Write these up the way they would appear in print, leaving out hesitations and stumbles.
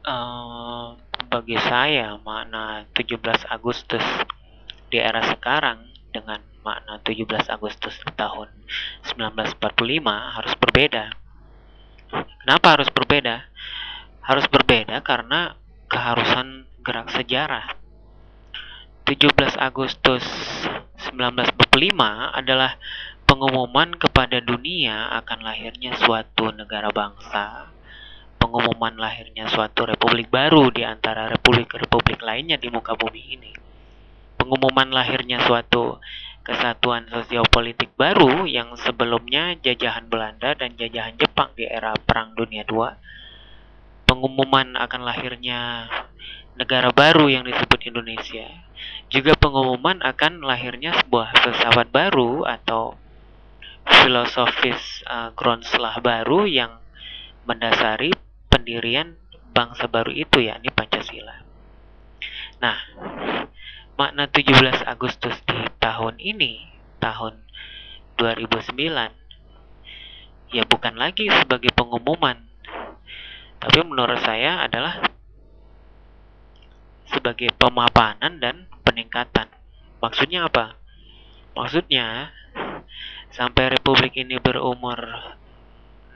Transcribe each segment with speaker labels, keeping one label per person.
Speaker 1: Eh, Bagi saya, makna 17 Agustus di era sekarang dengan makna 17 Agustus di tahun 1945 harus berbeda. Kenapa harus berbeda? Harus berbeda karena keharusan gerak sejarah. 17 Agustus 1945 adalah pengumuman kepada dunia akan lahirnya suatu negara bangsa, pengumuman lahirnya suatu republik baru di antara republik-republik lainnya di muka bumi ini, pengumuman lahirnya suatu kesatuan sosiopolitik baru yang sebelumnya jajahan Belanda dan jajahan Jepang di era Perang Dunia II, pengumuman akan lahirnya negara baru yang disebut Indonesia, juga pengumuman akan lahirnya sebuah filsafat baru atau filosofis Groundslah baru yang mendasari pendirian bangsa baru itu, yakni Pancasila. Nah, makna 17 Agustus di tahun ini, tahun 2009, ya bukan lagi sebagai pengumuman, tapi menurut saya adalah sebagai pemapanan dan peningkatan. Maksudnya apa? Maksudnya, sampai republik ini berumur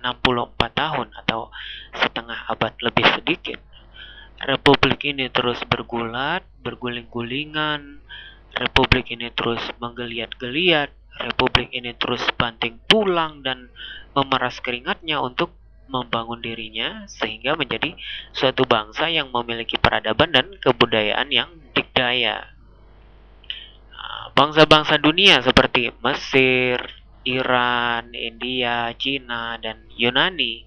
Speaker 1: 64 tahun atau setengah abad lebih sedikit, republik ini terus bergulat, berguling-gulingan, republik ini terus menggeliat-geliat, republik ini terus banting tulang dan memeras keringatnya untuk membangun dirinya sehingga menjadi suatu bangsa yang memiliki peradaban dan kebudayaan yang dikdaya. Bangsa-bangsa dunia seperti Mesir, Iran, India, Cina, dan Yunani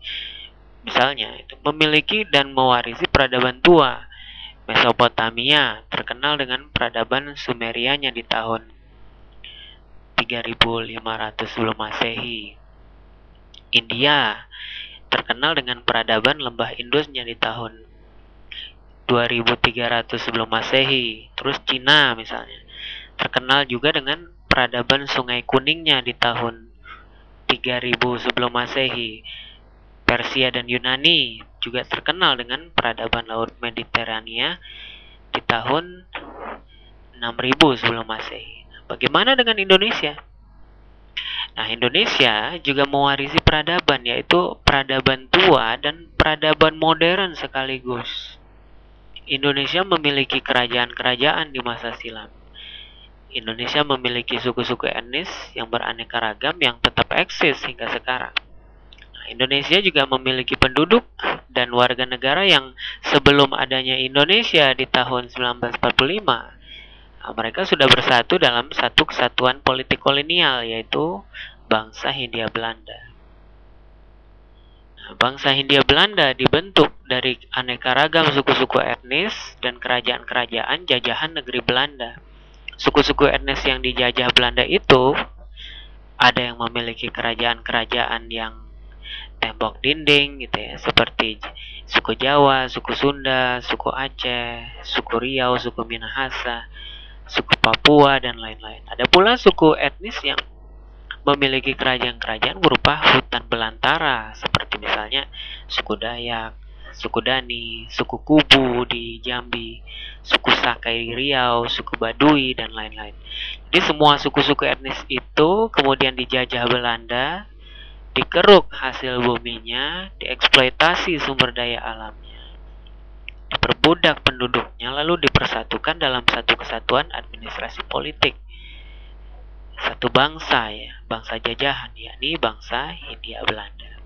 Speaker 1: misalnya itu memiliki dan mewarisi peradaban tua. Mesopotamia terkenal dengan peradaban Sumerianya di tahun 3500 sebelum Masehi. India terkenal dengan peradaban lembah Indusnya di tahun 2300 sebelum Masehi. Terus Cina misalnya terkenal juga dengan peradaban Sungai Kuningnya di tahun 3000 sebelum Masehi. Persia dan Yunani juga terkenal dengan peradaban Laut Mediterania di tahun 6000 sebelum Masehi. Bagaimana dengan Indonesia? Nah, Indonesia juga mewarisi peradaban, yaitu peradaban tua dan peradaban modern sekaligus. Indonesia memiliki kerajaan-kerajaan di masa silam. Indonesia memiliki suku-suku etnis yang beraneka ragam yang tetap eksis hingga sekarang. Nah, Indonesia juga memiliki penduduk dan warga negara yang sebelum adanya Indonesia di tahun 1945, mereka sudah bersatu dalam satu kesatuan politik kolonial, yaitu bangsa Hindia Belanda. Bangsa Hindia Belanda dibentuk dari aneka ragam suku-suku etnis dan kerajaan-kerajaan jajahan negeri Belanda. Suku-suku etnis yang dijajah Belanda itu ada yang memiliki kerajaan-kerajaan yang tembok dinding gitu ya, seperti suku Jawa, suku Sunda, suku Aceh, suku Riau, suku Minahasa, suku Papua, dan lain-lain. Ada pula suku etnis yang memiliki kerajaan-kerajaan berupa hutan belantara, seperti misalnya suku Dayak, suku Dani, suku Kubu di Jambi, suku Sakai di Riau, suku Baduy, dan lain-lain. Jadi semua suku-suku etnis itu kemudian dijajah Belanda, dikeruk hasil buminya, dieksploitasi sumber daya alamnya, diperbudak penduduknya, lalu dipersatukan dalam satu kesatuan administrasi politik. Satu bangsa ya, bangsa jajahan, yakni bangsa Hindia Belanda.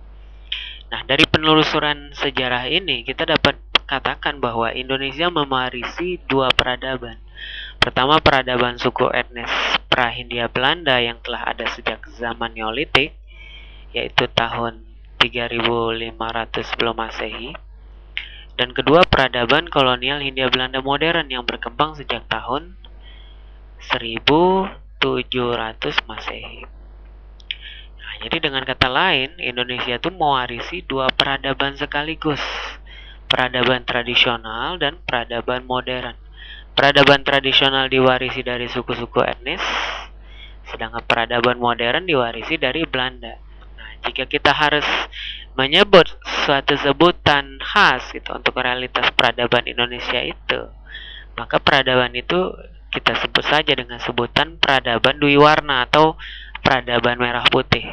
Speaker 1: Nah, dari penelusuran sejarah ini kita dapat katakan bahwa Indonesia mewarisi dua peradaban. Pertama, peradaban suku etnis pra-Hindia Belanda yang telah ada sejak zaman Neolitik, yaitu tahun 3500 sebelum Masehi. Dan kedua, peradaban kolonial Hindia Belanda modern yang berkembang sejak tahun 1700 Masehi. Nah, jadi dengan kata lain, Indonesia itu mewarisi dua peradaban sekaligus, peradaban tradisional dan peradaban modern. Peradaban tradisional diwarisi dari suku-suku etnis, sedangkan peradaban modern diwarisi dari Belanda. Nah, jika kita harus menyebut suatu sebutan khas gitu untuk realitas peradaban Indonesia itu. Maka peradaban itu kita sebut saja dengan sebutan peradaban Dwi Warna atau peradaban merah putih.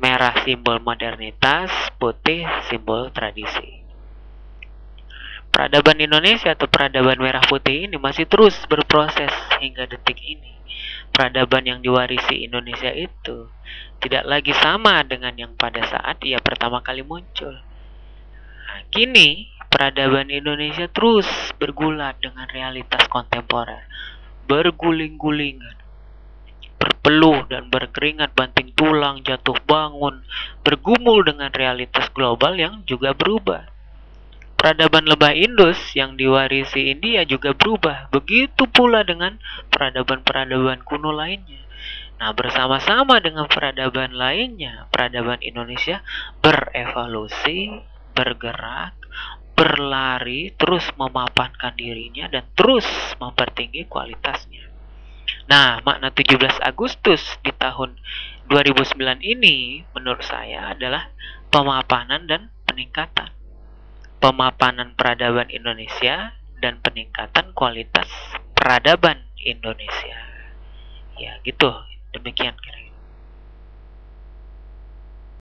Speaker 1: Merah simbol modernitas, putih simbol tradisi. Peradaban Indonesia atau peradaban merah putih ini masih terus berproses hingga detik ini. Peradaban yang diwarisi Indonesia itu tidak lagi sama dengan yang pada saat ia pertama kali muncul. Nah, kini peradaban Indonesia terus bergulat dengan realitas kontemporer, berguling-gulingan, berpeluh dan berkeringat banting tulang, jatuh bangun, bergumul dengan realitas global yang juga berubah. Peradaban lebah Indus yang diwarisi India juga berubah, begitu pula dengan peradaban-peradaban kuno lainnya. Nah, bersama-sama dengan peradaban lainnya, peradaban Indonesia berevolusi, bergerak, berlari, terus memapankan dirinya dan terus mempertinggi kualitasnya. Nah, makna 17 Agustus di tahun 2009 ini menurut saya adalah pemapanan dan peningkatan. Pemapanan peradaban Indonesia dan peningkatan kualitas peradaban Indonesia. Ya, gitu. Demikian kira-kira.